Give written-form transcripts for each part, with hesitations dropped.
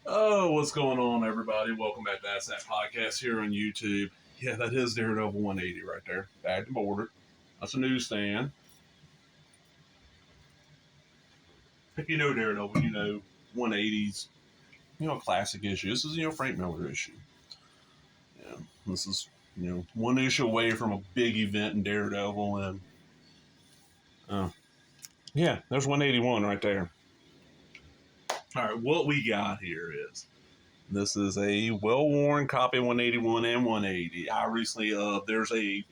Oh, what's going on, everybody? Welcome back to Ask That Podcast here on YouTube. Yeah, that is Daredevil 180 right there. Back to border. That's a newsstand. If you know Daredevil, you know 180s, classic issue. This is, Frank Miller issue. Yeah, this is, one issue away from a big event in Daredevil. And, yeah, there's 181 right there. All right, what we got here is this is a well-worn copy of 181 and 180. I recently, there's a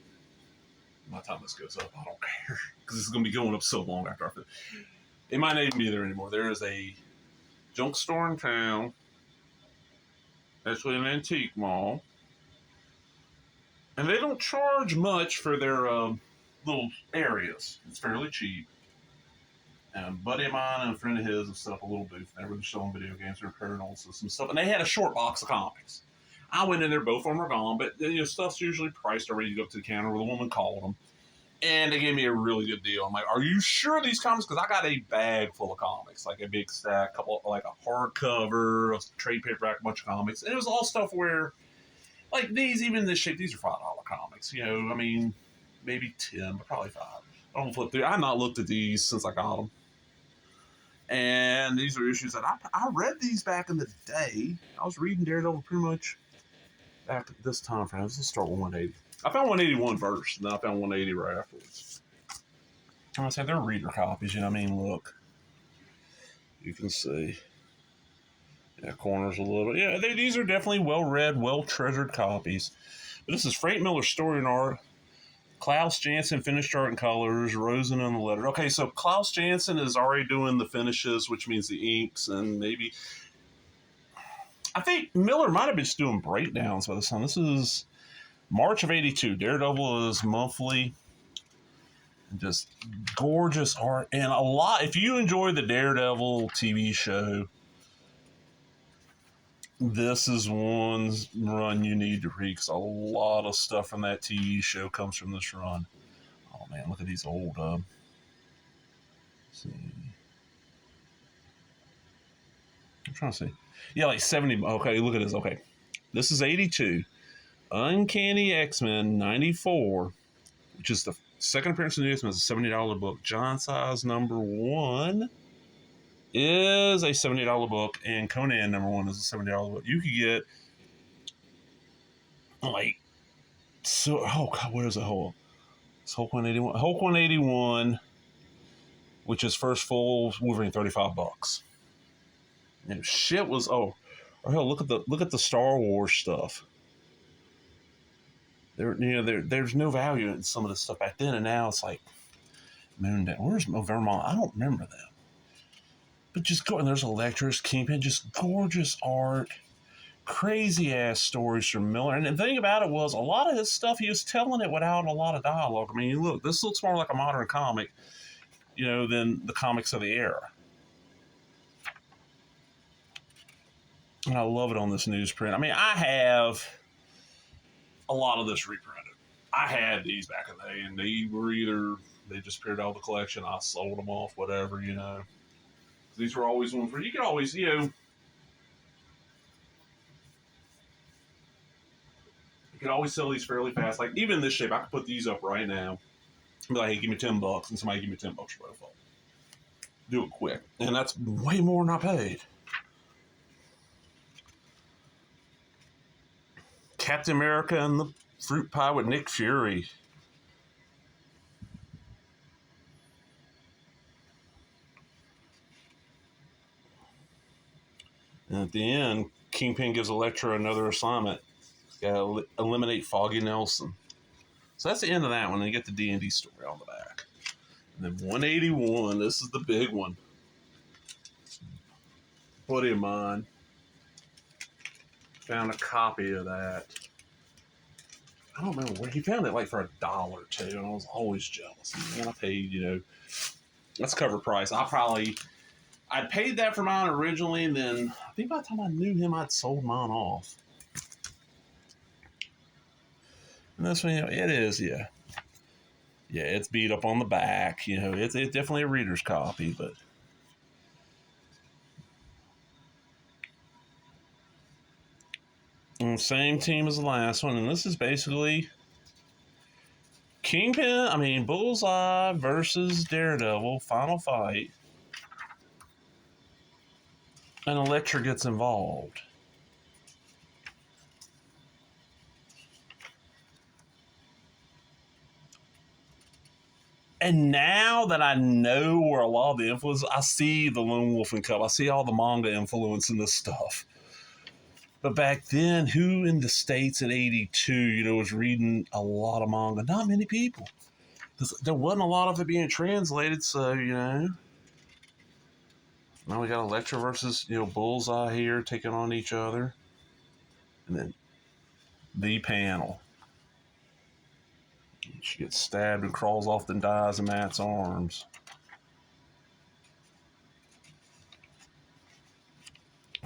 by the time this goes up, I don't care because this is going to be going up so long after I finish. It might not even be there anymore. There is a junk store in town, actually an antique mall, and they don't charge much for their little areas. It's fairly cheap. And a buddy of mine and a friend of his have set up a little booth there where they're selling video games and repairing old systems stuff. And they had a short box of comics. I went in there, both of them were gone, but stuff's usually priced already. You go up to the counter where the woman called them. And they gave me a really good deal. I'm like, are you sure these comics? Because I got a bag full of comics, like a big stack, like a hardcover, a trade paperback, a bunch of comics. And it was all stuff where, like these, even in this shape, these are $5 comics. I mean, maybe 10, but probably 5. I don't flip through. I've not looked at these since I got them. And these are issues that I read these back in the day. I was reading Daredevil pretty much back at this time frame. Let's start with 180. I found 181 first, and then I found 180 right afterwards. I say they're reader copies, look. You can see. Yeah, corners a little. Yeah, these are definitely well-read, well-treasured copies. But this is Frank Miller's story and art. Klaus Janson finished art and colors, Rosen on the letter. Okay, so Klaus Janson is already doing the finishes, which means the inks, and maybe... I think Miller might have been just doing breakdowns by this time. This is March of 82. Daredevil is monthly. Just gorgeous art. And a lot, if you enjoy the Daredevil TV show, this is one run you need to read because a lot of stuff from that TV show comes from this run. Oh man, look at these old. See. I'm trying to see. Yeah, like 70. Okay, look at this. Okay. This is 82. Uncanny X-Men 94, which is the second appearance of the X-Men. It's a $70 book. John Size number 1 is a $70 book, and Conan number 1 is a $70 book. You could get what is it? It's Hulk 181. Hulk 181, which is first full Wolverine, $35. Shit was hell, look at the Star Wars stuff. There's no value in some of this stuff back then, and now it's like, man, where's Vermont? I don't remember them. But just go, and there's Electra's Kingpin, just gorgeous art, crazy ass stories from Miller. And the thing about it was, a lot of his stuff, he was telling it without a lot of dialogue. I mean, look, this looks more like a modern comic, than the comics of the era. And I love it on this newsprint. I mean, I have a lot of this reprinted. I had these back in the day, and they just appeared out of the collection. I sold them off, whatever. These were always ones where you could always, you could always sell these fairly fast. Like, even in this shape, I could put these up right now and be like, hey, give me $10, and somebody give me $10 for both of them. Do it quick. And that's way more than I paid. Captain America and the Fruit Pie with Nick Fury. And at the end, Kingpin gives Elektra another assignment. Got to eliminate Foggy Nelson. So that's the end of that one. And you get the D&D story on the back. And then 181, this is the big one. Buddy of mine found a copy of that. I don't remember where he found it, like for $1 or $2, and I was always jealous. Man, I paid, that's cover price. I paid that for mine originally, and then I think by the time I knew him, I'd sold mine off. And this one, it is, yeah. Yeah, it's beat up on the back. It's definitely a reader's copy, but Same team as the last one, and this is basically Bullseye versus Daredevil, final fight. And Elektra gets involved. And now that I know where a lot of the influence, I see the Lone Wolf and Cub. I see all the manga influence in this stuff. But back then, who in the States at 82, was reading a lot of manga? Not many people. Because there wasn't a lot of it being translated, so. Now we got Elektra versus, Bullseye here taking on each other. And then the panel. She gets stabbed and crawls off and dies in Matt's arms.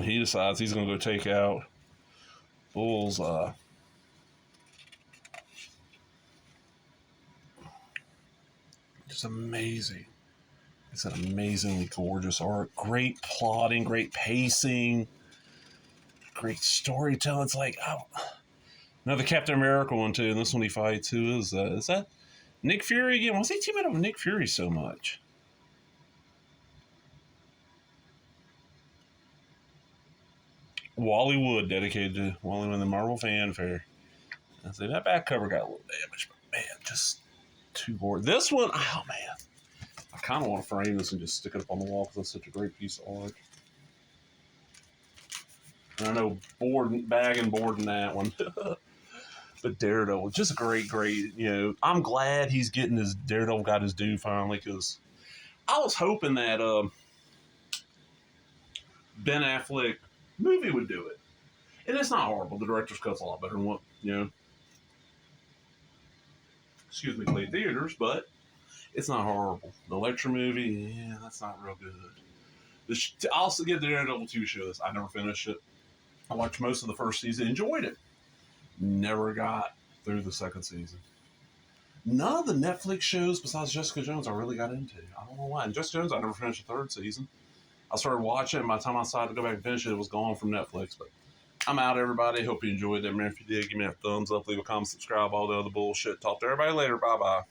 He decides he's going to go take out Bullseye. Just amazing. It's an amazingly gorgeous art. Great plotting, great pacing, great storytelling. It's like, another Captain America one too. And this one he fights. Who is that? Is that Nick Fury again? Why is he teaming up with Nick Fury so much? Wally Wood, dedicated to Wally and the Marvel fanfare. I say that back cover got a little damaged, but man, just too gorgeous. This one, oh man, I kind of want to frame this and just stick it up on the wall because it's such a great piece of art. And I know bagging that one. But Daredevil, just great. I'm glad he's getting his Daredevil got his due finally, because I was hoping that Ben Affleck movie would do it. And it's not horrible. The director's cut's a lot better than what, played theaters, but it's not horrible. The Elektra movie, that's not real good. I also give the Daredevil 2 shows. I never finished it. I watched most of the first season, enjoyed it. Never got through the second season. None of the Netflix shows besides Jessica Jones I really got into. I don't know why. And Jessica Jones, I never finished the third season. I started watching it, and by the time I decided to go back and finish it, it was gone from Netflix. But I'm out, everybody. Hope you enjoyed that, man. If you did, give me a thumbs up, leave a comment, subscribe, all the other bullshit. Talk to everybody later. Bye-bye.